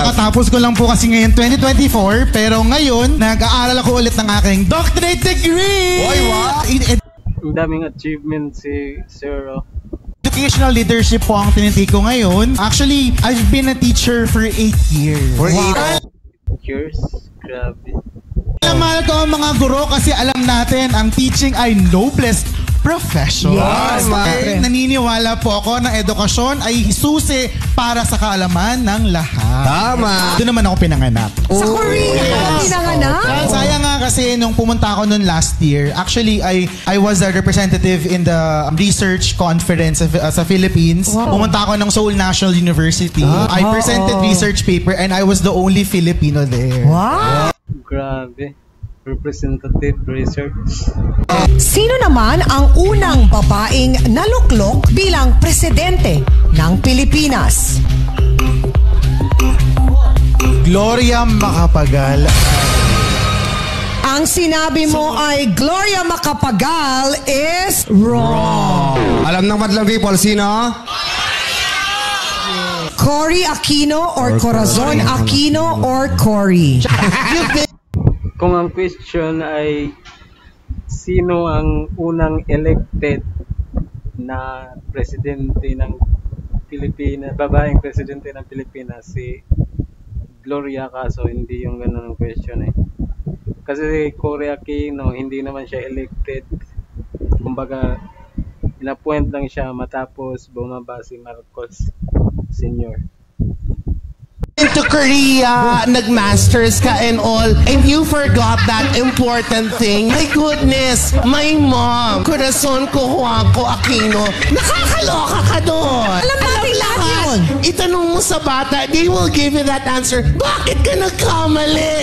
Kakatapos ko lang po kasi ngayon 2024, pero ngayon nag-aaral ako ulit ng aking doctorate degree. Oy, wow! Ang daming achievement si Sir. Educational leadership po ang tinitake ko ngayon. Actually, I've been a teacher for 8 years. For 8 Years? Grabe. Mahal ko ang mga guro kasi alam natin ang teaching ay noblest profession. Yes, naniniwala po ako na edukasyon ay susi para sa kaalaman ng lahat. Tama. Doon naman ako pinanganak. Sa Korea ka pinanganak? Sayang nga kasi nung pumunta ako noon last year, actually I was a representative in the research conference sa Philippines. Wow. Pumunta ako ng Seoul National University. I presented research paper and I was the only Filipino there. Wow! Grabe. Representative research. Sino naman ang unang babaeng naluklok bilang presidente ng Pilipinas? Gloria Macapagal. Ang sinabi mo ay Gloria Macapagal is wrong. Alam ng madlang people, sino? Cory Aquino or Corazon Aquino or Cory? Kung ang question ay sino ang unang elected na presidente ng Pilipinas, babaeng presidente ng Pilipinas, si Gloria, kaso hindi yung ganun ang question eh. Kasi Cory Aquino, hindi naman siya elected. Kumbaga, in-appoint lang siya matapos bumaba si Marcos Sr. To Korea, nag-masters ka and all, and you forgot that important thing. My goodness, my mom, Corazon Cojuangco Aquino, nakakaloka ka doon. Alam natin lahat yun. Itanong mo sa bata, they will give you that answer. Bakit ka nagkamali?